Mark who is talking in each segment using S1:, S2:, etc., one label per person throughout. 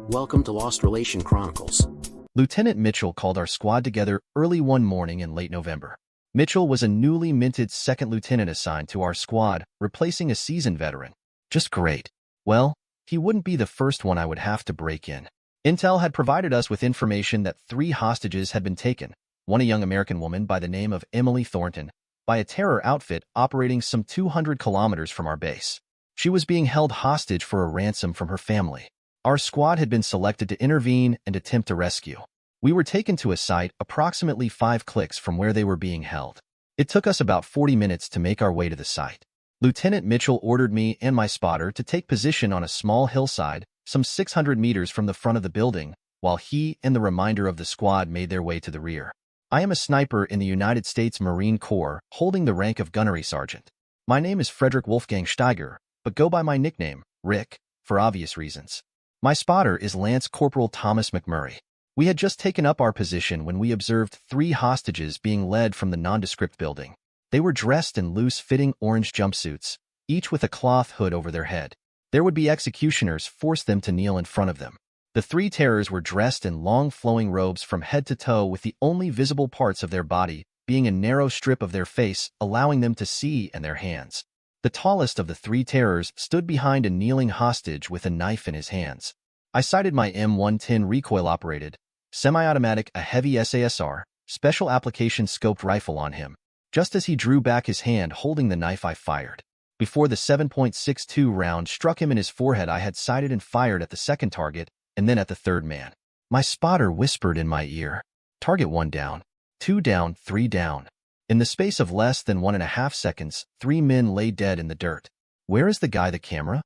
S1: Welcome to Lost Relation Chronicles.
S2: Lieutenant Mitchell called our squad together early one morning in late November. Mitchell was a newly minted second lieutenant assigned to our squad, replacing a seasoned veteran. Just great. Well, he wouldn't be the first one I would have to break in. Intel had provided us with information that 3 hostages had been taken, one a young American woman by the name of Emily Thornton, by a terror outfit operating some 200 kilometers from our base. She was being held hostage for a ransom from her family. Our squad had been selected to intervene and attempt to rescue. We were taken to a site approximately 5 clicks from where they were being held. It took us about 40 minutes to make our way to the site. Lieutenant Mitchell ordered me and my spotter to take position on a small hillside, some 600 meters from the front of the building, while he and the remainder of the squad made their way to the rear. I am a sniper in the United States Marine Corps, holding the rank of gunnery sergeant. My name is Frederick Wolfgang Steiger, but go by my nickname, Rick, for obvious reasons. My spotter is Lance Corporal Thomas McMurray. We had just taken up our position when we observed 3 hostages being led from the nondescript building. They were dressed in loose-fitting orange jumpsuits, each with a cloth hood over their head. There would be executioners force them to kneel in front of them. The 3 terrors were dressed in long flowing robes from head to toe, with the only visible parts of their body being a narrow strip of their face, allowing them to see, and their hands. The tallest of the 3 terrors stood behind a kneeling hostage with a knife in his hands. I sighted my M110 recoil-operated, semi-automatic, a heavy SASR, special application scoped rifle on him. Just as he drew back his hand holding the knife, I fired. Before the 7.62 round struck him in his forehead, I had sighted and fired at the second target, and then at the third man. My spotter whispered in my ear, "Target 1 down, 2 down, 3 down." In the space of less than 1.5 seconds, 3 men lay dead in the dirt. "Where is the guy, the camera?"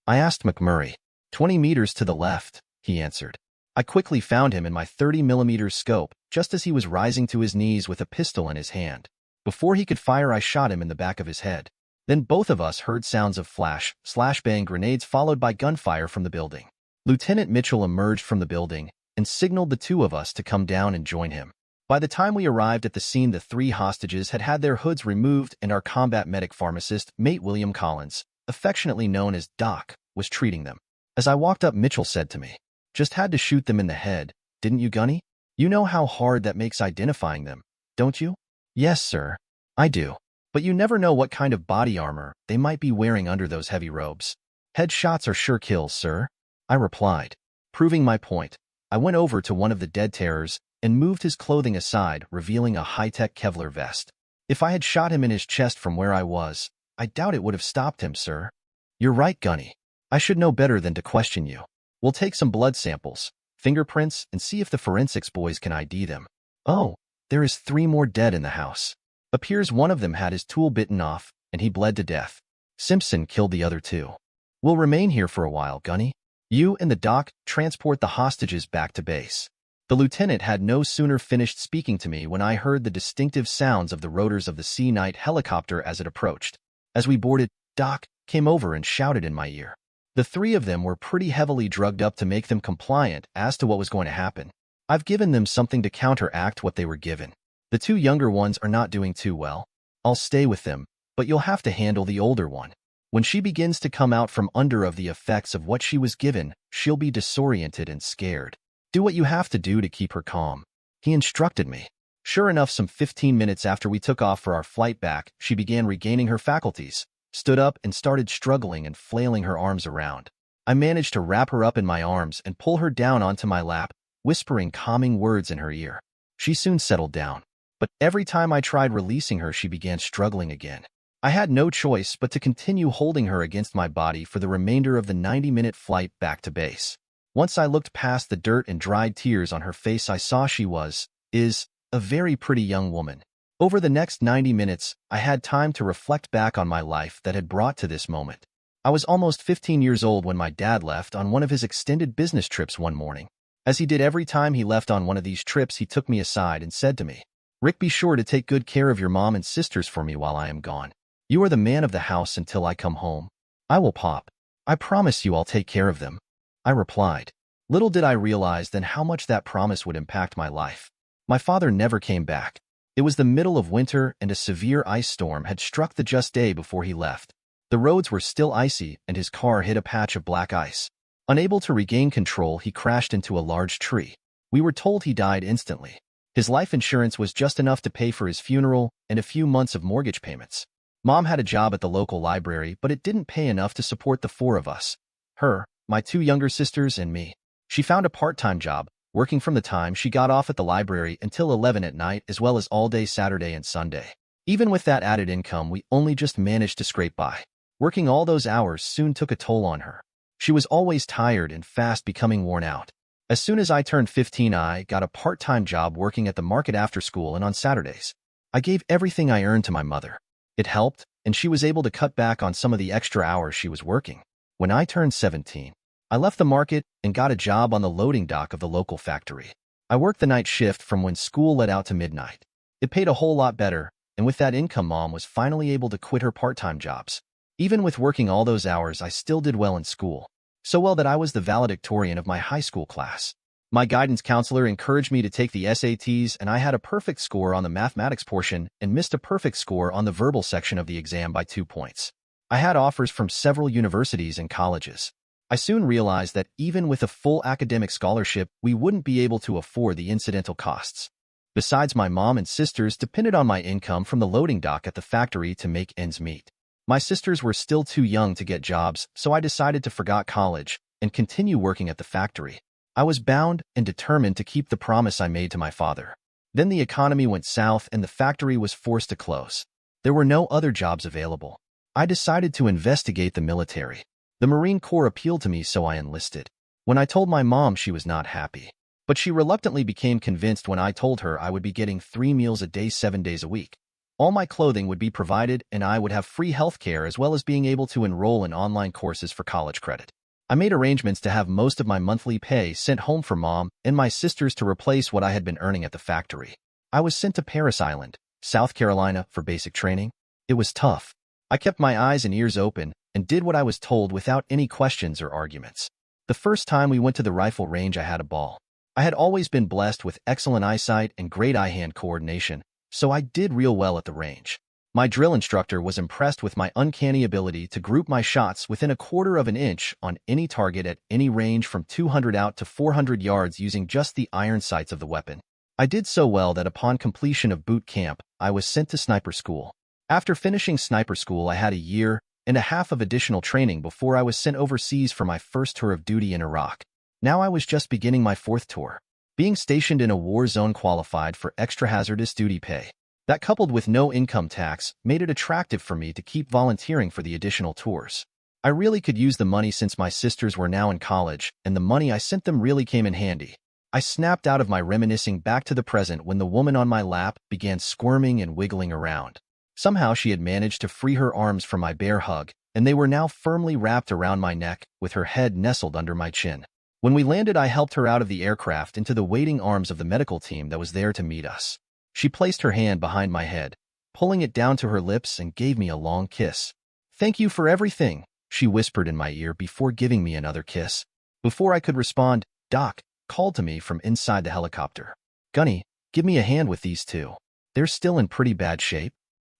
S2: I asked McMurray. 20 meters to the left, he answered. I quickly found him in my 30mm scope, just as he was rising to his knees with a pistol in his hand. Before he could fire, I shot him in the back of his head. Then both of us heard sounds of flash-bang grenades followed by gunfire from the building. Lieutenant Mitchell emerged from the building and signaled the 2 of us to come down and join him. By the time we arrived at the scene, the 3 hostages had had their hoods removed, and our combat medic pharmacist, Mate William Collins, affectionately known as Doc, was treating them. As I walked up, Mitchell said to me, "Just had to shoot them in the head, didn't you, Gunny? You know how hard that makes identifying them, don't you?" "Yes, sir, I do. But you never know what kind of body armor they might be wearing under those heavy robes." "Headshots are sure kills, sir," I replied. Proving my point, I went over to one of the dead terrors and moved his clothing aside, revealing a high-tech Kevlar vest. "If I had shot him in his chest from where I was, I doubt it would have stopped him, sir." "You're right, Gunny. I should know better than to question you. We'll take some blood samples, fingerprints, and see if the forensics boys can ID them." "Oh, there is 3 more dead in the house. Appears one of them had his tool bitten off, and he bled to death. Simpson killed the other 2. We'll remain here for a while, Gunny. You and the doc transport the hostages back to base." The lieutenant had no sooner finished speaking to me when I heard the distinctive sounds of the rotors of the Sea-Knight helicopter as it approached. As we boarded, Doc came over and shouted in my ear. The 3 of them were pretty heavily drugged up to make them compliant as to what was going to happen. I've given them something to counteract what they were given. The 2 younger ones are not doing too well. I'll stay with them, but you'll have to handle the older one. When she begins to come out from under of the effects of what she was given, she'll be disoriented and scared. Do what you have to do to keep her calm," he instructed me. Sure enough, some 15 minutes after we took off for our flight back, she began regaining her faculties, stood up, and started struggling and flailing her arms around. I managed to wrap her up in my arms and pull her down onto my lap, whispering calming words in her ear. She soon settled down, but every time I tried releasing her, she began struggling again. I had no choice but to continue holding her against my body for the remainder of the 90-minute flight back to base. Once I looked past the dirt and dried tears on her face, I saw she is a very pretty young woman. Over the next 90 minutes, I had time to reflect back on my life that had brought to this moment. I was almost 15 years old when my dad left on one of his extended business trips one morning. As he did every time he left on one of these trips, he took me aside and said to me, "Rick, be sure to take good care of your mom and sisters for me while I am gone. You are the man of the house until I come home." "I will, Pop. I promise you I'll take care of them," I replied. Little did I realize then how much that promise would impact my life. My father never came back. It was the middle of winter, and a severe ice storm had struck the just day before he left. The roads were still icy, and his car hit a patch of black ice. Unable to regain control, he crashed into a large tree. We were told he died instantly. His life insurance was just enough to pay for his funeral and a few months of mortgage payments. Mom had a job at the local library, but it didn't pay enough to support the four of us. Her, my two younger sisters, and me. She found a part-time job, working from the time she got off at the library until 11 at night, as well as all day Saturday and Sunday. Even with that added income, we only just managed to scrape by. Working all those hours soon took a toll on her. She was always tired and fast becoming worn out. As soon as I turned 15, I got a part-time job working at the market after school and on Saturdays. I gave everything I earned to my mother. It helped, and she was able to cut back on some of the extra hours she was working. When I turned 17, I left the market and got a job on the loading dock of the local factory. I worked the night shift from when school let out to midnight. It paid a whole lot better, and with that income, Mom was finally able to quit her part-time jobs. Even with working all those hours, I still did well in school. So well that I was the valedictorian of my high school class. My guidance counselor encouraged me to take the SATs, and I had a perfect score on the mathematics portion and missed a perfect score on the verbal section of the exam by 2 points. I had offers from several universities and colleges. I soon realized that even with a full academic scholarship, we wouldn't be able to afford the incidental costs. Besides, my mom and sisters depended on my income from the loading dock at the factory to make ends meet. My sisters were still too young to get jobs, so I decided to forget college and continue working at the factory. I was bound and determined to keep the promise I made to my father. Then the economy went south and the factory was forced to close. There were no other jobs available. I decided to investigate the military. The Marine Corps appealed to me, so I enlisted. When I told my mom, she was not happy. But she reluctantly became convinced when I told her I would be getting 3 meals a day 7 days a week. All my clothing would be provided, and I would have free health care as well as being able to enroll in online courses for college credit. I made arrangements to have most of my monthly pay sent home for Mom and my sisters to replace what I had been earning at the factory. I was sent to Parris Island, South Carolina, for basic training. It was tough. I kept my eyes and ears open and did what I was told without any questions or arguments. The first time we went to the rifle range, I had a ball. I had always been blessed with excellent eyesight and great eye-hand coordination, so I did real well at the range. My drill instructor was impressed with my uncanny ability to group my shots within 1/4 of an inch on any target at any range from 200 out to 400 yards using just the iron sights of the weapon. I did so well that upon completion of boot camp, I was sent to sniper school. After finishing sniper school, I had 1.5 years of additional training before I was sent overseas for my first tour of duty in Iraq. Now I was just beginning my 4th tour. Being stationed in a war zone qualified for extra hazardous duty pay. That, coupled with no income tax, made it attractive for me to keep volunteering for the additional tours. I really could use the money since my sisters were now in college, and the money I sent them really came in handy. I snapped out of my reminiscing back to the present when the woman on my lap began squirming and wiggling around. Somehow she had managed to free her arms from my bear hug, and they were now firmly wrapped around my neck, with her head nestled under my chin. When we landed, I helped her out of the aircraft into the waiting arms of the medical team that was there to meet us. She placed her hand behind my head, pulling it down to her lips, and gave me a long kiss. "Thank you for everything," she whispered in my ear before giving me another kiss. Before I could respond, Doc called to me from inside the helicopter. "Gunny, give me a hand with these two. They're still in pretty bad shape."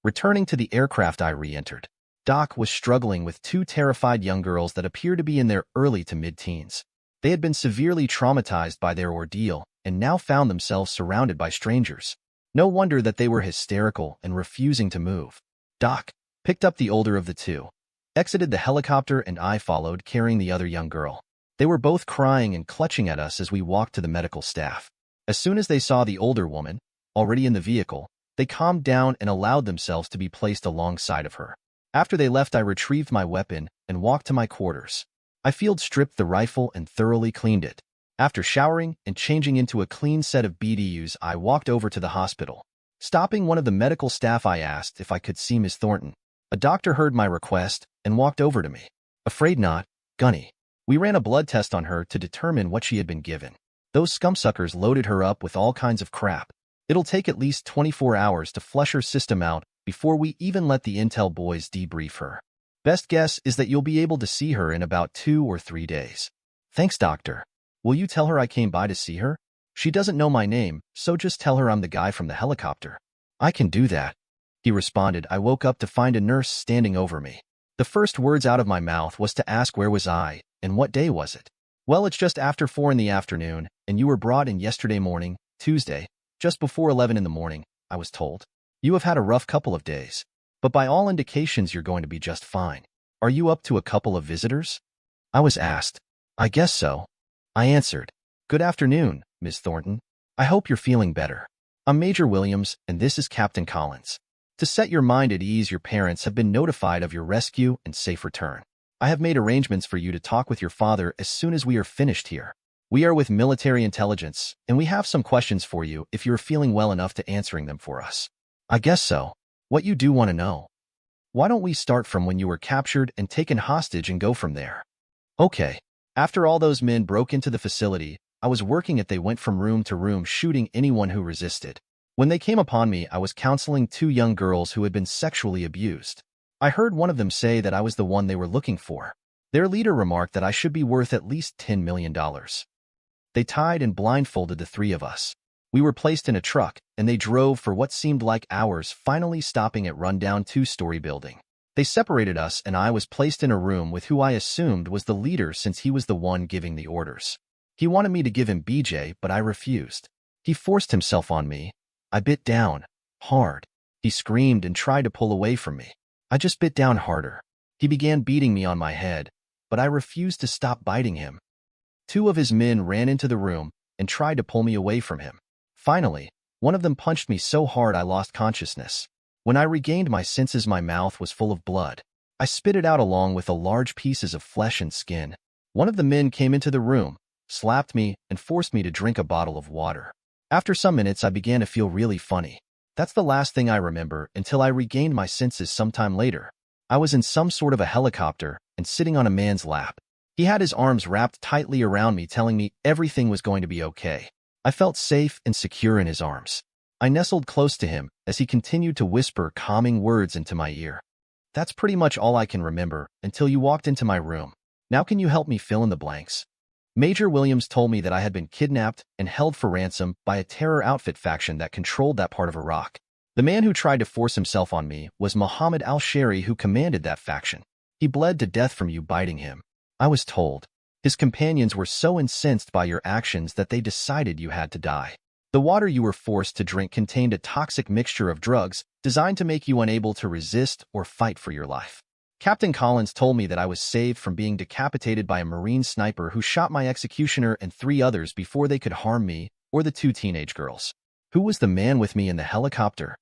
S2: Returning to the aircraft, I re-entered. Doc was struggling with 2 terrified young girls that appeared to be in their early to mid-teens. They had been severely traumatized by their ordeal and now found themselves surrounded by strangers. No wonder that they were hysterical and refusing to move. Doc picked up the older of the 2, exited the helicopter, and I followed, carrying the other young girl. They were both crying and clutching at us as we walked to the medical staff. As soon as they saw the older woman, already in the vehicle, they calmed down and allowed themselves to be placed alongside of her. After they left, I retrieved my weapon and walked to my quarters. I field stripped the rifle and thoroughly cleaned it. After showering and changing into a clean set of BDUs, I walked over to the hospital. Stopping one of the medical staff, I asked if I could see Miss Thornton. A doctor heard my request and walked over to me. "Afraid not, Gunny. We ran a blood test on her to determine what she had been given. Those scumsuckers loaded her up with all kinds of crap. It'll take at least 24 hours to flush her system out before we even let the intel boys debrief her. Best guess is that you'll be able to see her in about 2 or 3 days." "Thanks, doctor. Will you tell her I came by to see her? She doesn't know my name, so just tell her I'm the guy from the helicopter." "I can do that," he responded. I woke up to find a nurse standing over me. The first words out of my mouth was to ask where was I and what day was it. Well, it's just after 4 in the afternoon, and you were brought in yesterday morning, Tuesday, just before 11 in the morning, I was told. You have had a rough couple of days, but by all indications you're going to be just fine. Are you up to a couple of visitors? I was asked. I guess so. I answered. Good afternoon, Miss Thornton. I hope you're feeling better. I'm Major Williams, and this is Captain Collins. To set your mind at ease, your parents have been notified of your rescue and safe return. I have made arrangements for you to talk with your father as soon as we are finished here. We are with military intelligence, and we have some questions for you if you're feeling well enough to answering them for us. I guess so. What you do want to know. Why don't we start from when you were captured and taken hostage and go from there? Okay. After all those men broke into the facility, I was working they went from room to room shooting anyone who resisted. When they came upon me, I was counseling 2 young girls who had been sexually abused. I heard one of them say that I was the one they were looking for. Their leader remarked that I should be worth at least $10 million. They tied and blindfolded the 3 of us. We were placed in a truck, and they drove for what seemed like hours, finally stopping at rundown 2-story building. They separated us, and I was placed in a room with who I assumed was the leader since he was the one giving the orders. He wanted me to give him BJ, but I refused. He forced himself on me. I bit down, hard. He screamed and tried to pull away from me. I just bit down harder. He began beating me on my head, but I refused to stop biting him. 2 of his men ran into the room and tried to pull me away from him. Finally, one of them punched me so hard I lost consciousness. When I regained my senses, my mouth was full of blood. I spit it out along with the large pieces of flesh and skin. One of the men came into the room, slapped me, and forced me to drink a bottle of water. After some minutes, I began to feel really funny. That's the last thing I remember until I regained my senses sometime later. I was in some sort of a helicopter and sitting on a man's lap. He had his arms wrapped tightly around me, telling me everything was going to be okay. I felt safe and secure in his arms. I nestled close to him as he continued to whisper calming words into my ear. That's pretty much all I can remember until you walked into my room. Now can you help me fill in the blanks? Major Williams told me that I had been kidnapped and held for ransom by a terror outfit faction that controlled that part of Iraq. The man who tried to force himself on me was Mohammed al-Shari, who commanded that faction. He bled to death from you biting him. I was told. His companions were so incensed by your actions that they decided you had to die. The water you were forced to drink contained a toxic mixture of drugs designed to make you unable to resist or fight for your life. Captain Collins told me that I was saved from being decapitated by a Marine sniper who shot my executioner and 3 others before they could harm me or the 2 teenage girls. Who was the man with me in the helicopter?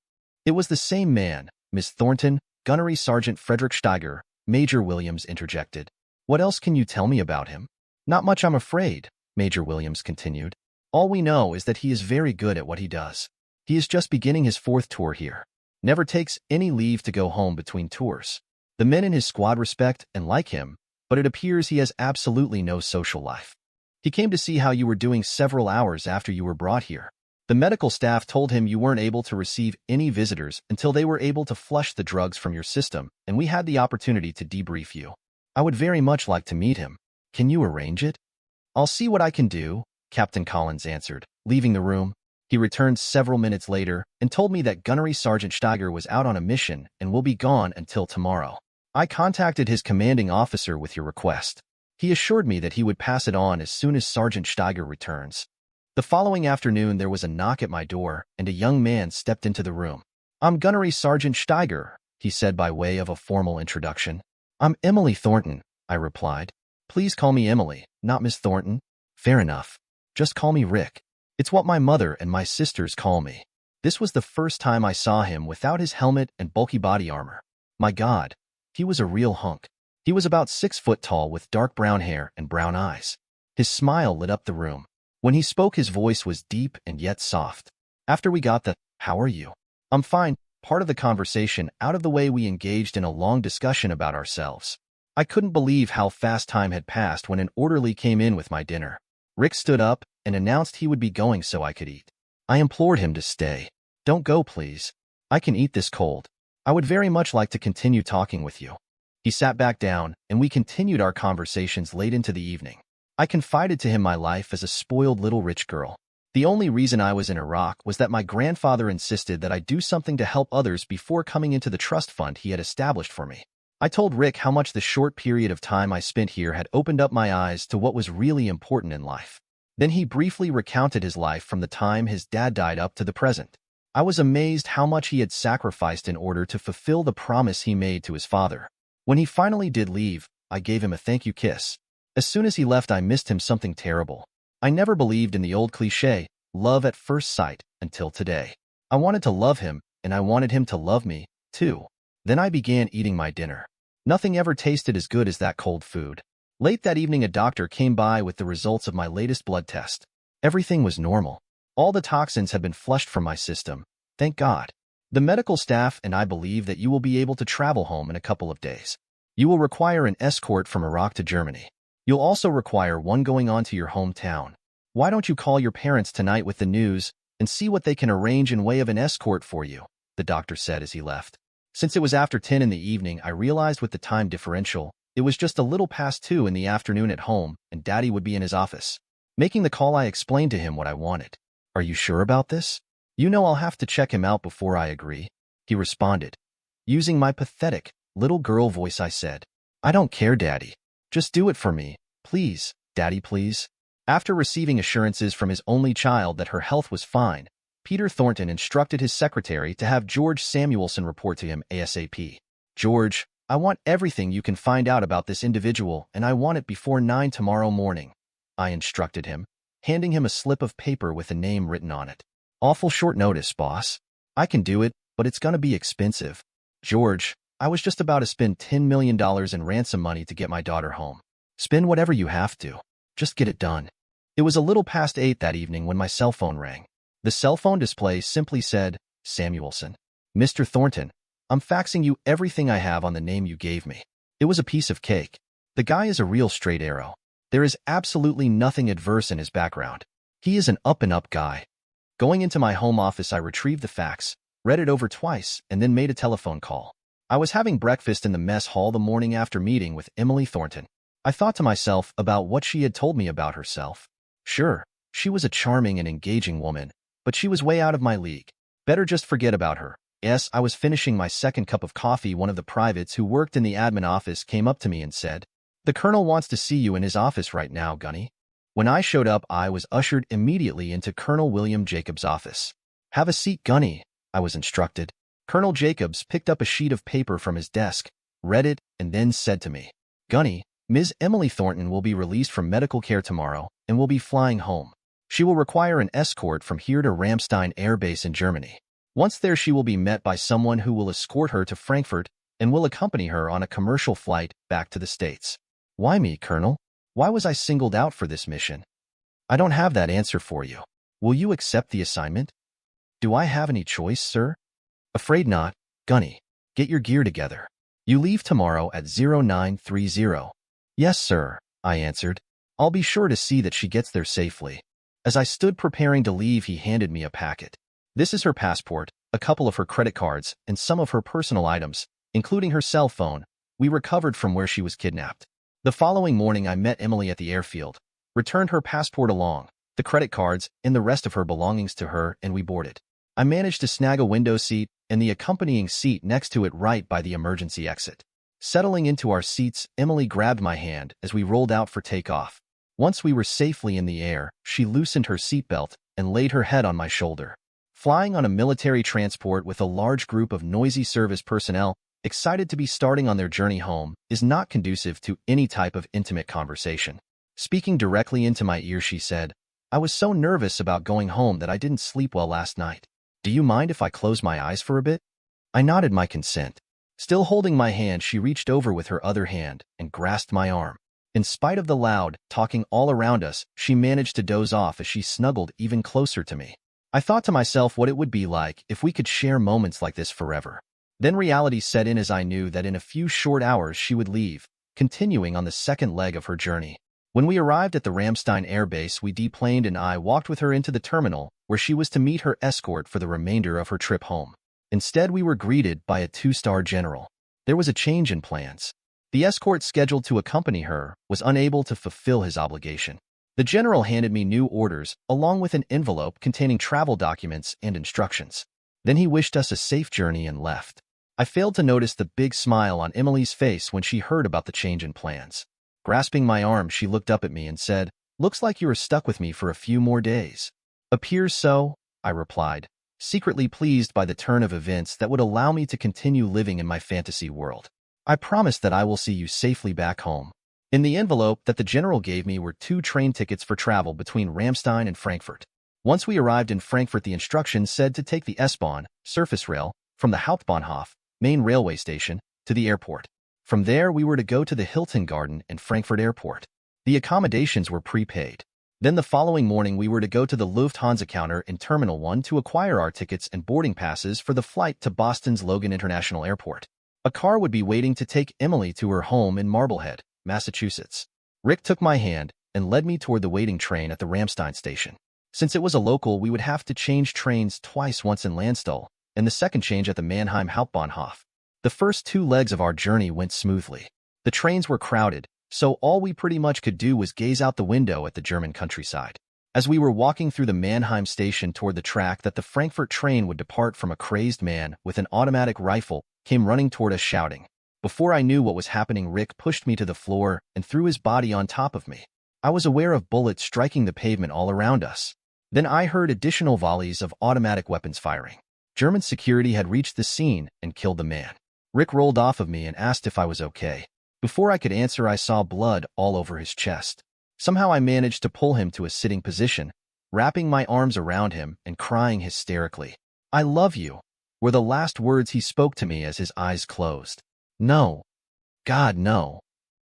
S2: It was the same man, Miss Thornton, Gunnery Sergeant Frederick Steiger, Major Williams interjected. What else can you tell me about him? Not much, I'm afraid, Major Williams continued. All we know is that he is very good at what he does. He is just beginning his 4th tour here. Never takes any leave to go home between tours. The men in his squad respect and like him, but it appears he has absolutely no social life. He came to see how you were doing several hours after you were brought here. The medical staff told him you weren't able to receive any visitors until they were able to flush the drugs from your system, and we had the opportunity to debrief you. I would very much like to meet him. Can you arrange it? I'll see what I can do, Captain Collins answered, leaving the room. He returned several minutes later and told me that Gunnery Sergeant Steiger was out on a mission and will be gone until tomorrow. I contacted his commanding officer with your request. He assured me that he would pass it on as soon as Sergeant Steiger returns. The following afternoon, there was a knock at my door, and a young man stepped into the room. I'm Gunnery Sergeant Steiger, he said by way of a formal introduction. I'm Emily Thornton, I replied. Please call me Emily, not Miss Thornton. Fair enough. Just call me Rick. It's what my mother and my sisters call me. This was the first time I saw him without his helmet and bulky body armor. My God, he was a real hunk. He was about 6 foot tall with dark brown hair and brown eyes. His smile lit up the room. When he spoke, his voice was deep and yet soft. After we got the, "How are you?" "I'm fine," part of the conversation out of the way, we engaged in a long discussion about ourselves. I couldn't believe how fast time had passed when an orderly came in with my dinner. Rick stood up and announced he would be going so I could eat. I implored him to stay. "Don't go, please. I can eat this cold. I would very much like to continue talking with you." He sat back down, and we continued our conversations late into the evening. I confided to him my life as a spoiled little rich girl. The only reason I was in Iraq was that my grandfather insisted that I do something to help others before coming into the trust fund he had established for me. I told Rick how much the short period of time I spent here had opened up my eyes to what was really important in life. Then he briefly recounted his life from the time his dad died up to the present. I was amazed how much he had sacrificed in order to fulfill the promise he made to his father. When he finally did leave, I gave him a thank you kiss. As soon as he left, I missed him something terrible. I never believed in the old cliché, love at first sight, until today. I wanted to love him, and I wanted him to love me, too. Then I began eating my dinner. Nothing ever tasted as good as that cold food. Late that evening, a doctor came by with the results of my latest blood test. Everything was normal. All the toxins had been flushed from my system. Thank God. The medical staff and I believe that you will be able to travel home in a couple of days. You will require an escort from Iraq to Germany. You'll also require one going on to your hometown. Why don't you call your parents tonight with the news and see what they can arrange in way of an escort for you, the doctor said as he left. Since it was after 10 in the evening, I realized with the time differential, it was just a little past 2 in the afternoon at home, and Daddy would be in his office. Making the call, I explained to him what I wanted. Are you sure about this? You know I'll have to check him out before I agree, he responded. Using my pathetic, little girl voice, I said, I don't care, Daddy. Just do it for me. Please, Daddy, please. After receiving assurances from his only child that her health was fine, Peter Thornton instructed his secretary to have George Samuelson report to him ASAP. George, I want everything you can find out about this individual, and I want it before 9 tomorrow morning, I instructed him, handing him a slip of paper with a name written on it. Awful short notice, boss. I can do it, but it's gonna be expensive. George, I was just about to spend $10 million in ransom money to get my daughter home. Spend whatever you have to. Just get it done. It was a little past 8 that evening when my cell phone rang. The cell phone display simply said, Samuelson. Mr. Thornton, I'm faxing you everything I have on the name you gave me. It was a piece of cake. The guy is a real straight arrow. There is absolutely nothing adverse in his background. He is an up-and-up guy. Going into my home office, I retrieved the fax, read it over twice, and then made a telephone call. I was having breakfast in the mess hall the morning after meeting with Emily Thornton. I thought to myself about what she had told me about herself. Sure, she was a charming and engaging woman, but she was way out of my league. Better just forget about her. Yes, I was finishing my second cup of coffee. One of the privates who worked in the admin office came up to me and said, The Colonel wants to see you in his office right now, Gunny. When I showed up, I was ushered immediately into Colonel William Jacobs' office. Have a seat, Gunny, I was instructed. Colonel Jacobs picked up a sheet of paper from his desk, read it, and then said to me, Gunny, Ms. Emily Thornton will be released from medical care tomorrow and will be flying home. She will require an escort from here to Ramstein Air Base in Germany. Once there, she will be met by someone who will escort her to Frankfurt and will accompany her on a commercial flight back to the States. Why me, Colonel? Why was I singled out for this mission? I don't have that answer for you. Will you accept the assignment? Do I have any choice, sir? Afraid not, Gunny. Get your gear together. You leave tomorrow at 0930. Yes, sir, I answered. I'll be sure to see that she gets there safely. As I stood preparing to leave, he handed me a packet. This is her passport, a couple of her credit cards, and some of her personal items, including her cell phone, we recovered from where she was kidnapped. The following morning, I met Emily at the airfield, returned her passport along, the credit cards, and the rest of her belongings to her, and we boarded. I managed to snag a window seat and the accompanying seat next to it right by the emergency exit. Settling into our seats, Emily grabbed my hand as we rolled out for takeoff. Once we were safely in the air, she loosened her seatbelt and laid her head on my shoulder. Flying on a military transport with a large group of noisy service personnel, excited to be starting on their journey home, is not conducive to any type of intimate conversation. Speaking directly into my ear, she said, I was so nervous about going home that I didn't sleep well last night. Do you mind if I close my eyes for a bit? I nodded my consent. Still holding my hand, she reached over with her other hand and grasped my arm. In spite of the loud talking all around us, she managed to doze off as she snuggled even closer to me. I thought to myself what it would be like if we could share moments like this forever. Then reality set in as I knew that in a few short hours she would leave, continuing on the second leg of her journey. When we arrived at the Ramstein Air Base, we deplaned and I walked with her into the terminal where she was to meet her escort for the remainder of her trip home. Instead, we were greeted by a 2-star general. There was a change in plans. The escort scheduled to accompany her was unable to fulfill his obligation. The general handed me new orders along with an envelope containing travel documents and instructions. Then he wished us a safe journey and left. I failed to notice the big smile on Emily's face when she heard about the change in plans. Grasping my arm, she looked up at me and said, "Looks like you are stuck with me for a few more days." "Appears so," I replied, secretly pleased by the turn of events that would allow me to continue living in my fantasy world. "I promise that I will see you safely back home." In the envelope that the general gave me were 2 train tickets for travel between Ramstein and Frankfurt. Once we arrived in Frankfurt, the instructions said to take the S-Bahn, surface rail, from the Hauptbahnhof, main railway station, to the airport. From there, we were to go to the Hilton Garden and Frankfurt Airport. The accommodations were prepaid. Then the following morning, we were to go to the Lufthansa counter in Terminal 1 to acquire our tickets and boarding passes for the flight to Boston's Logan International Airport. A car would be waiting to take Emily to her home in Marblehead, Massachusetts. Rick took my hand and led me toward the waiting train at the Ramstein station. Since it was a local, we would have to change trains twice, once in Landstuhl, and the second change at the Mannheim Hauptbahnhof. The first 2 legs of our journey went smoothly. The trains were crowded, so all we pretty much could do was gaze out the window at the German countryside. As we were walking through the Mannheim station toward the track that the Frankfurt train would depart from, a crazed man with an automatic rifle came running toward us shouting. Before I knew what was happening, Rick pushed me to the floor and threw his body on top of me. I was aware of bullets striking the pavement all around us. Then I heard additional volleys of automatic weapons firing. German security had reached the scene and killed the man. Rick rolled off of me and asked if I was okay. Before I could answer, I saw blood all over his chest. Somehow I managed to pull him to a sitting position, wrapping my arms around him and crying hysterically. "I love you," were the last words he spoke to me as his eyes closed. "No. God, no."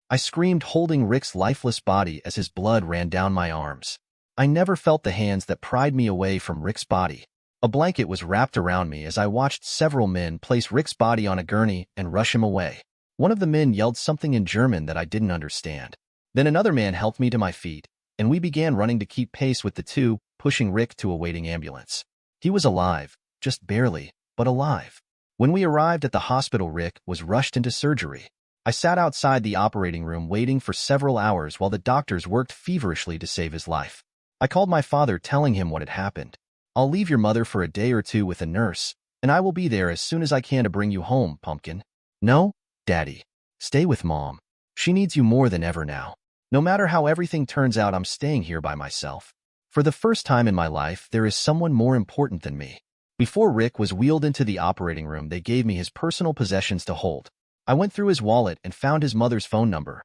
S2: I screamed, holding Rick's lifeless body as his blood ran down my arms. I never felt the hands that pried me away from Rick's body. A blanket was wrapped around me as I watched several men place Rick's body on a gurney and rush him away. One of the men yelled something in German that I didn't understand. Then another man helped me to my feet, and we began running to keep pace with the 2, pushing Rick to a waiting ambulance. He was alive, just barely, but alive. When we arrived at the hospital, Rick was rushed into surgery. I sat outside the operating room waiting for several hours while the doctors worked feverishly to save his life. I called my father, telling him what had happened. "I'll leave your mother for a day or 2 with a nurse, and I will be there as soon as I can to bring you home, Pumpkin." "No, Daddy. Stay with Mom. She needs you more than ever now. No matter how everything turns out, I'm staying here by myself. For the first time in my life, there is someone more important than me." Before Rick was wheeled into the operating room, they gave me his personal possessions to hold. I went through his wallet and found his mother's phone number.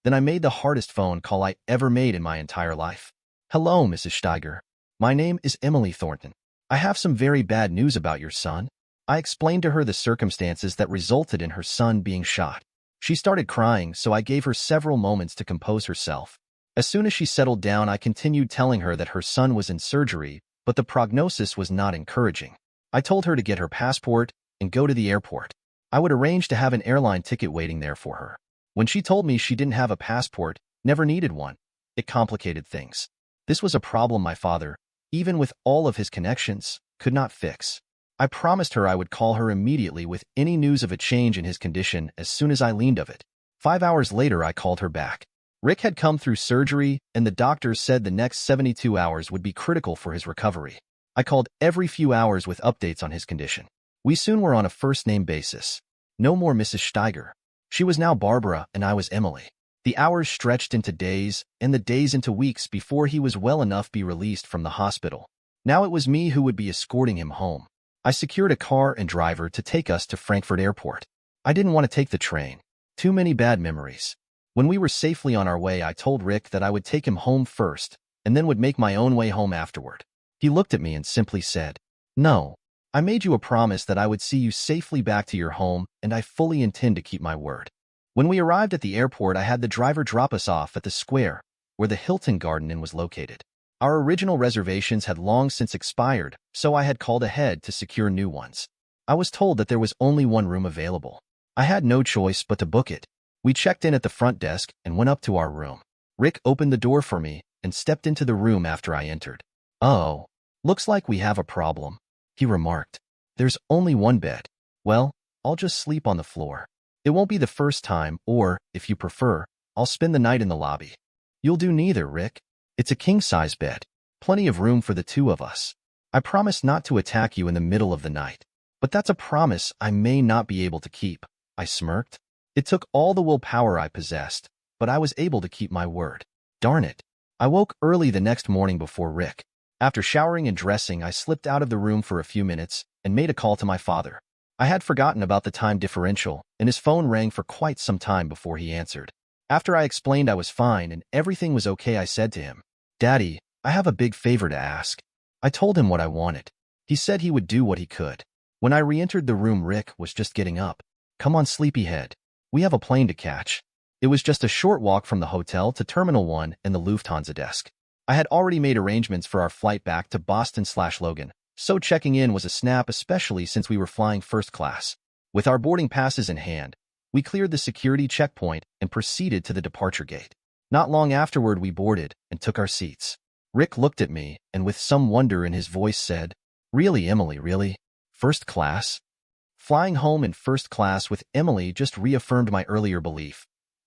S2: Then I made the hardest phone call I ever made in my entire life. "Hello, Mrs. Steiger. My name is Emily Thornton. I have some very bad news about your son." I explained to her the circumstances that resulted in her son being shot. She started crying, so I gave her several moments to compose herself. As soon as she settled down, I continued telling her that her son was in surgery, but the prognosis was not encouraging. I told her to get her passport and go to the airport. I would arrange to have an airline ticket waiting there for her. When she told me she didn't have a passport, never needed one, it complicated things. This was a problem my father, even with all of his connections, could not fix. I promised her I would call her immediately with any news of a change in his condition as soon as I learned of it. 5 hours later, I called her back. Rick had come through surgery, and the doctors said the next 72 hours would be critical for his recovery. I called every few hours with updates on his condition. We soon were on a first-name basis. No more Mrs. Steiger. She was now Barbara, and I was Emily. The hours stretched into days, and the days into weeks before he was well enough to be released from the hospital. Now it was me who would be escorting him home. I secured a car and driver to take us to Frankfurt Airport. I didn't want to take the train. Too many bad memories. When we were safely on our way, I told Rick that I would take him home first, and then would make my own way home afterward. He looked at me and simply said, "No. I made you a promise that I would see you safely back to your home, and I fully intend to keep my word." When we arrived at the airport, I had the driver drop us off at the square, where the Hilton Garden Inn was located. Our original reservations had long since expired, so I had called ahead to secure new ones. I was told that there was only one room available. I had no choice but to book it. We checked in at the front desk and went up to our room. Rick opened the door for me and stepped into the room after I entered. "Oh, looks like we have a problem," he remarked. "There's only one bed. Well, I'll just sleep on the floor. It won't be the first time, or, if you prefer, I'll spend the night in the lobby." "You'll do neither, Rick. It's a king-size bed. Plenty of room for the 2 of us. I promise not to attack you in the middle of the night." But that's a promise I may not be able to keep, I smirked. It took all the willpower I possessed, but I was able to keep my word. Darn it. I woke early the next morning before Rick. After showering and dressing, I slipped out of the room for a few minutes and made a call to my father. I had forgotten about the time differential, and his phone rang for quite some time before he answered. After I explained I was fine and everything was okay, I said to him, "Daddy, I have a big favor to ask." I told him what I wanted. He said he would do what he could. When I re-entered the room, Rick was just getting up. "Come on, sleepyhead. We have a plane to catch." It was just a short walk from the hotel to Terminal 1 and the Lufthansa desk. I had already made arrangements for our flight back to Boston/Logan, so checking in was a snap, especially since we were flying first class. With our boarding passes in hand, we cleared the security checkpoint and proceeded to the departure gate. Not long afterward, we boarded and took our seats. Rick looked at me and with some wonder in his voice said, "Really, Emily, really? First class?" Flying home in first class with Emily just reaffirmed my earlier belief.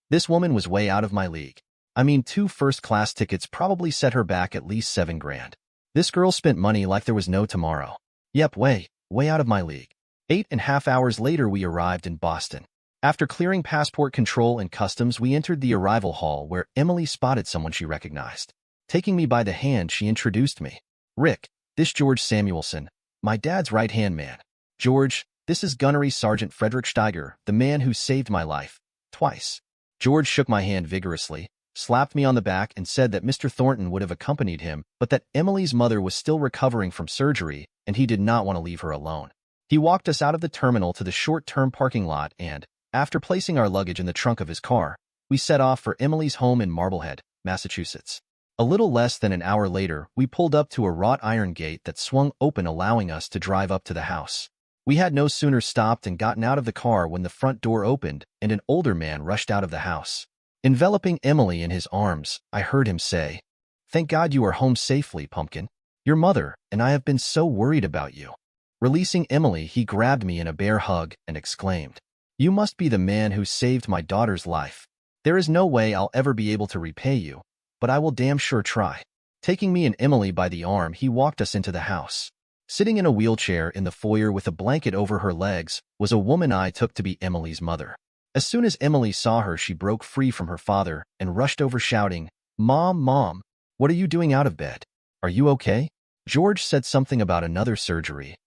S2: This woman was way out of my league. I mean, 2 first-class tickets probably set her back at least $7,000. This girl spent money like there was no tomorrow. Yep, way out of my league. 8.5 hours later, we arrived in Boston. After clearing passport control and customs, we entered the arrival hall where Emily spotted someone she recognized. Taking me by the hand, she introduced me. "Rick, this George Samuelson, my dad's right-hand man. George, this is Gunnery Sergeant Frederick Steiger, the man who saved my life. Twice." George shook my hand vigorously, slapped me on the back, and said that Mr. Thornton would have accompanied him, but that Emily's mother was still recovering from surgery and he did not want to leave her alone. He walked us out of the terminal to the short-term parking lot and, after placing our luggage in the trunk of his car, we set off for Emily's home in Marblehead, Massachusetts. A little less than an hour later, we pulled up to a wrought iron gate that swung open, allowing us to drive up to the house. We had no sooner stopped and gotten out of the car when the front door opened and an older man rushed out of the house. Enveloping Emily in his arms, I heard him say, "Thank God you are home safely, Pumpkin. Your mother and I have been so worried about you." Releasing Emily, he grabbed me in a bear hug and exclaimed, "You must be the man who saved my daughter's life. There is no way I'll ever be able to repay you, but I will damn sure try." Taking me and Emily by the arm, he walked us into the house. Sitting in a wheelchair in the foyer with a blanket over her legs was a woman I took to be Emily's mother. As soon as Emily saw her, she broke free from her father and rushed over shouting, Mom, what are you doing out of bed? Are you okay?" George said something about another surgery.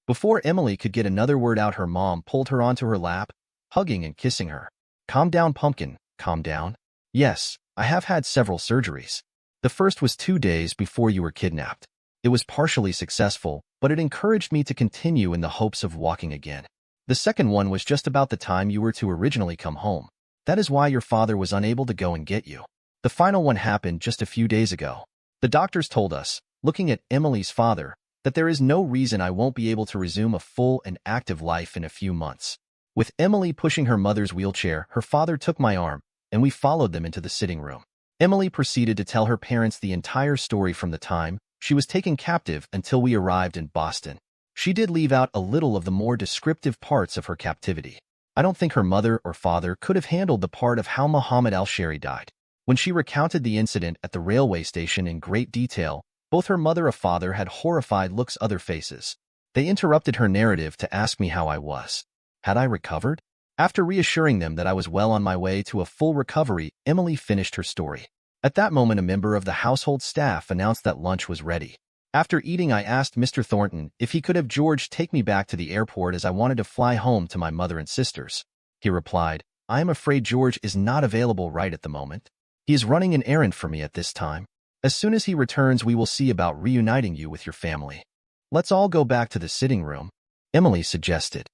S2: Before Emily could get another word out, her mom pulled her onto her lap, hugging and kissing her. "Calm down, Pumpkin, calm down. Yes, I have had several surgeries. The first was 2 days before you were kidnapped. It was partially successful, but it encouraged me to continue in the hopes of walking again. The second one was just about the time you were to originally come home. That is why your father was unable to go and get you. The final one happened just a few days ago. The doctors told us, looking at Emily's father, that there is no reason I won't be able to resume a full and active life in a few months." With Emily pushing her mother's wheelchair, her father took my arm, and we followed them into the sitting room. Emily proceeded to tell her parents the entire story from the time she was taken captive until we arrived in Boston. She did leave out a little of the more descriptive parts of her captivity. I don't think her mother or father could have handled the part of how Muhammad al-Shari died. When she recounted the incident at the railway station in great detail, both her mother and father had horrified looks on their faces. They interrupted her narrative to ask me how I was. Had I recovered? After reassuring them that I was well on my way to a full recovery, Emily finished her story. At that moment, a member of the household staff announced that lunch was ready. After eating, I asked Mr. Thornton if he could have George take me back to the airport as I wanted to fly home to my mother and sisters. He replied, "I am afraid George is not available right at the moment. He is running an errand for me at this time. As soon as he returns, we will see about reuniting you with your family. Let's all go back to the sitting room," Emily suggested.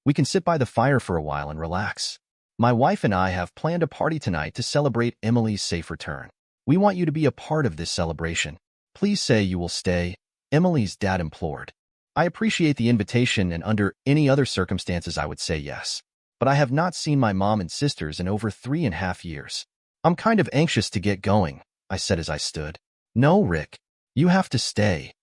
S2: "We can sit by the fire for a while and relax. My wife and I have planned a party tonight to celebrate Emily's safe return. We want you to be a part of this celebration. Please say you will stay," Emily's dad implored. "I appreciate the invitation, and under any other circumstances I would say yes. But I have not seen my mom and sisters in over 3.5 years. I'm kind of anxious to get going," I said as I stood. "No, Rick, you have to stay,"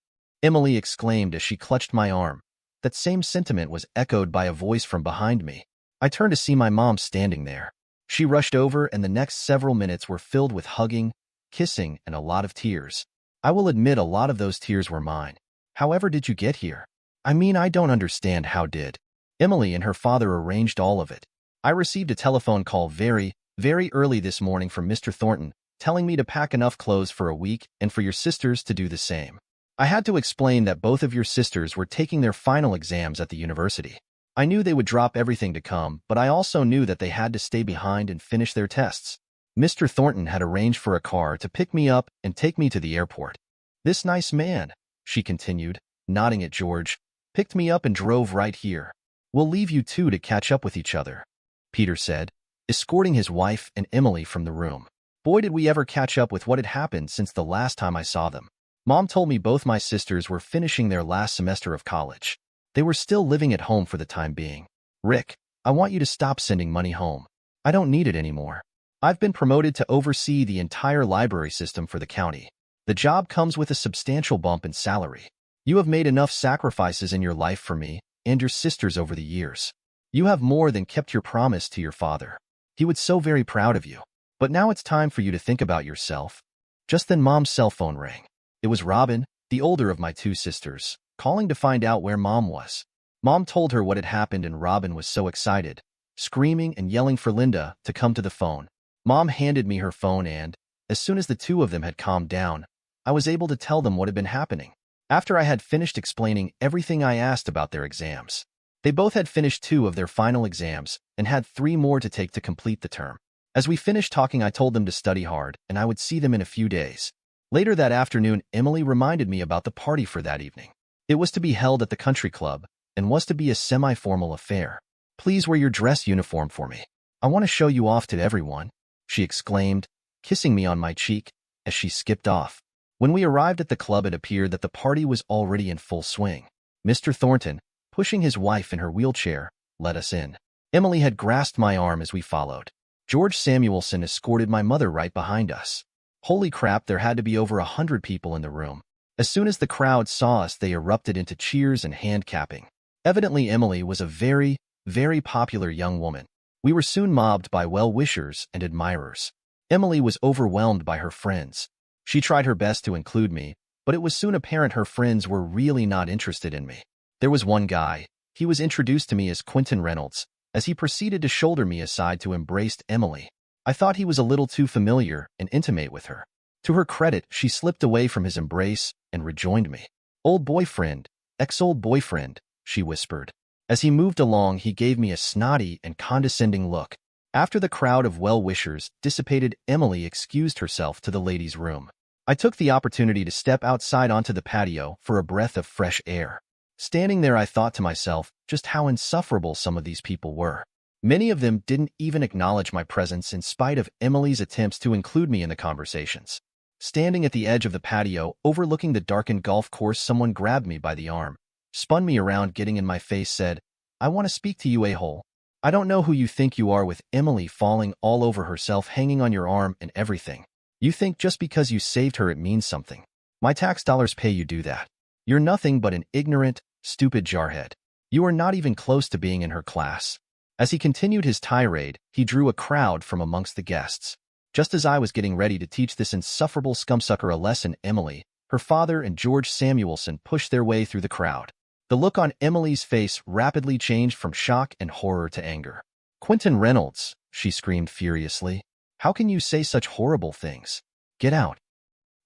S2: Emily exclaimed as she clutched my arm. That same sentiment was echoed by a voice from behind me. I turned to see my mom standing there. She rushed over, and the next several minutes were filled with hugging, kissing, and a lot of tears. I will admit a lot of those tears were mine. "However did you get here?" I mean, I don't understand how did. Emily and her father arranged all of it. I received a telephone call very, very early this morning from Mr. Thornton, telling me to pack enough clothes for a week and for your sisters to do the same. I had to explain that both of your sisters were taking their final exams at the university. I knew they would drop everything to come, but I also knew that they had to stay behind and finish their tests. Mr. Thornton had arranged for a car to pick me up and take me to the airport. This nice man, she continued, nodding at George, picked me up and drove right here. We'll leave you two to catch up with each other, Peter said, escorting his wife and Emily from the room. Boy, did we ever catch up with what had happened since the last time I saw them. Mom told me both my sisters were finishing their last semester of college. They were still living at home for the time being. Rick, I want you to stop sending money home. I don't need it anymore. I've been promoted to oversee the entire library system for the county. The job comes with a substantial bump in salary. You have made enough sacrifices in your life for me and your sisters over the years. You have more than kept your promise to your father. He was so very proud of you. But now it's time for you to think about yourself. Just then Mom's cell phone rang. It was Robin, the older of my two sisters, calling to find out where Mom was. Mom told her what had happened and Robin was so excited, screaming and yelling for Linda to come to the phone. Mom handed me her phone and, as soon as the two of them had calmed down, I was able to tell them what had been happening. After I had finished explaining everything, I asked about their exams. They both had finished 2 of their final exams and had 3 more to take to complete the term. As we finished talking, I told them to study hard and I would see them in a few days. Later that afternoon, Emily reminded me about the party for that evening. It was to be held at the country club and was to be a semi-formal affair. Please wear your dress uniform for me. I want to show you off to everyone, she exclaimed, kissing me on my cheek as she skipped off. When we arrived at the club, it appeared that the party was already in full swing. Mr. Thornton, pushing his wife in her wheelchair, let us in. Emily had grasped my arm as we followed. George Samuelson escorted my mother right behind us. Holy crap, there had to be over 100 people in the room. As soon as the crowd saw us, they erupted into cheers and hand-clapping. Evidently, Emily was a very, very popular young woman. We were soon mobbed by well-wishers and admirers. Emily was overwhelmed by her friends. She tried her best to include me, but it was soon apparent her friends were really not interested in me. There was one guy. He was introduced to me as Quentin Reynolds, as he proceeded to shoulder me aside to embrace Emily. I thought he was a little too familiar and intimate with her. To her credit, she slipped away from his embrace and rejoined me. Old boyfriend, ex-old boyfriend, she whispered. As he moved along, he gave me a snotty and condescending look. After the crowd of well-wishers dissipated, Emily excused herself to the ladies' room. I took the opportunity to step outside onto the patio for a breath of fresh air. Standing there, I thought to myself just how insufferable some of these people were. Many of them didn't even acknowledge my presence in spite of Emily's attempts to include me in the conversations. Standing at the edge of the patio, overlooking the darkened golf course, someone grabbed me by the arm, spun me around, getting in my face, said, "I want to speak to you, a-hole. I don't know who you think you are," with Emily falling all over herself, hanging on your arm and everything. "You think just because you saved her it means something. My tax dollars pay you do that. You're nothing but an ignorant, stupid jarhead. You are not even close to being in her class." As he continued his tirade, he drew a crowd from amongst the guests. Just as I was getting ready to teach this insufferable scumsucker a lesson, Emily, her father, and George Samuelson pushed their way through the crowd. The look on Emily's face rapidly changed from shock and horror to anger. "Quentin Reynolds," she screamed furiously. "How can you say such horrible things? Get out.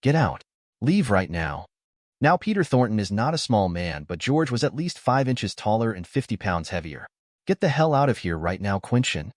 S2: Get out. Leave right now." Now, Peter Thornton is not a small man, but George was at least 5 inches taller and 50 pounds heavier. "Get the hell out of here right now, Quentin,"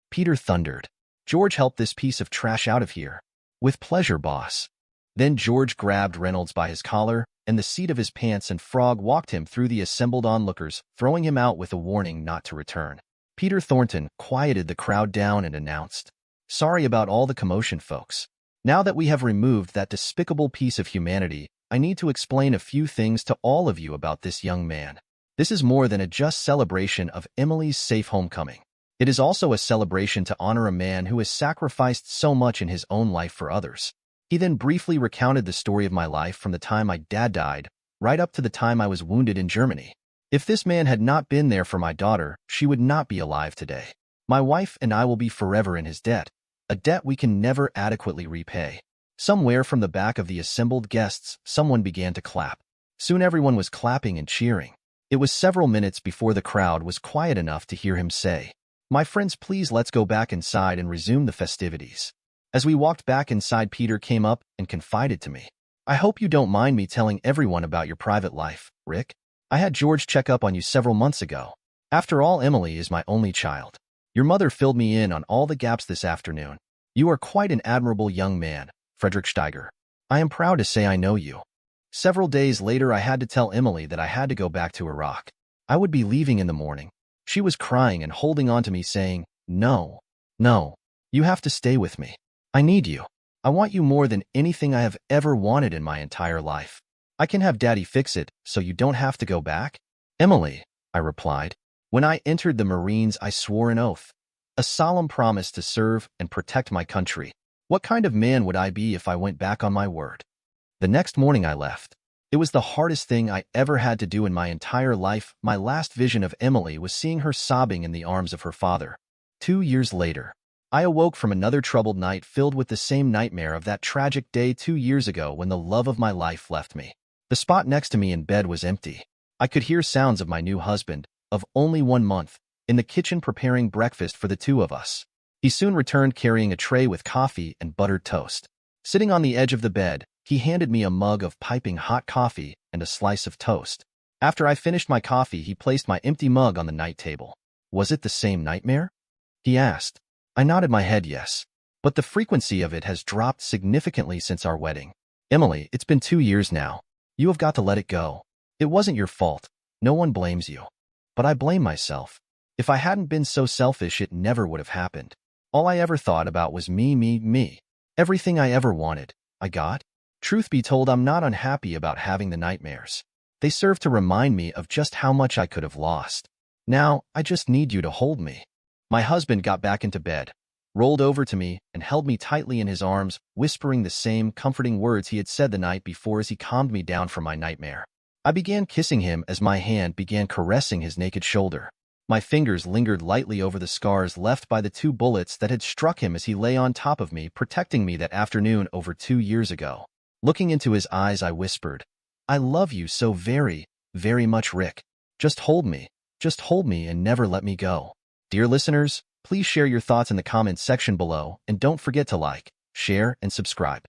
S2: Peter thundered. "George, help this piece of trash out of here." "With pleasure, boss." Then George grabbed Reynolds by his collar and the seat of his pants and frog walked him through the assembled onlookers, throwing him out with a warning not to return. Peter Thornton quieted the crowd down and announced, "Sorry about all the commotion, folks. Now that we have removed that despicable piece of humanity, I need to explain a few things to all of you about this young man. This is more than a just celebration of Emily's safe homecoming. It is also a celebration to honor a man who has sacrificed so much in his own life for others." He then briefly recounted the story of my life from the time my dad died, right up to the time I was wounded in Germany. If this man had not been there for my daughter, she would not be alive today. My wife and I will be forever in his debt, a debt we can never adequately repay. Somewhere from the back of the assembled guests, someone began to clap. Soon everyone was clapping and cheering. It was several minutes before the crowd was quiet enough to hear him say, "My friends, please let's go back inside and resume the festivities." As we walked back inside, Peter came up and confided to me, "I hope you don't mind me telling everyone about your private life, Rick. I had George check up on you several months ago. After all, Emily is my only child. Your mother filled me in on all the gaps this afternoon. You are quite an admirable young man, Frederick Steiger. I am proud to say I know you." Several days later, I had to tell Emily that I had to go back to Iraq. I would be leaving in the morning. She was crying and holding on to me, saying, "No, no, you have to stay with me. I need you. I want you more than anything I have ever wanted in my entire life. I can have Daddy fix it so you don't have to go back." "Emily," I replied, "when I entered the Marines, I swore an oath, a solemn promise to serve and protect my country. What kind of man would I be if I went back on my word?" The next morning I left. It was the hardest thing I ever had to do in my entire life. My last vision of Emily was seeing her sobbing in the arms of her father. 2 years later, I awoke from another troubled night filled with the same nightmare of that tragic day 2 years ago when the love of my life left me. The spot next to me in bed was empty. I could hear sounds of my new husband, of only 1 month, in the kitchen preparing breakfast for the two of us. He soon returned carrying a tray with coffee and buttered toast. Sitting on the edge of the bed, he handed me a mug of piping hot coffee and a slice of toast. After I finished my coffee, he placed my empty mug on the night table. "Was it the same nightmare?" he asked. I nodded my head yes, but the frequency of it has dropped significantly since our wedding. "Emily, it's been 2 years now. You have got to let it go. It wasn't your fault. No one blames you. But I blame myself. If I hadn't been so selfish, it never would have happened. All I ever thought about was me, me, me. Everything I ever wanted, I got. Truth be told, I'm not unhappy about having the nightmares. They serve to remind me of just how much I could have lost. Now, I just need you to hold me." My husband got back into bed, rolled over to me, and held me tightly in his arms, whispering the same comforting words he had said the night before as he calmed me down from my nightmare. I began kissing him as my hand began caressing his naked shoulder. My fingers lingered lightly over the scars left by the 2 bullets that had struck him as he lay on top of me, protecting me that afternoon over 2 years ago. Looking into his eyes, I whispered, "I love you so very, very much, Rick. Just hold me and never let me go." Dear listeners, please share your thoughts in the comments section below, and don't forget to like, share, and subscribe.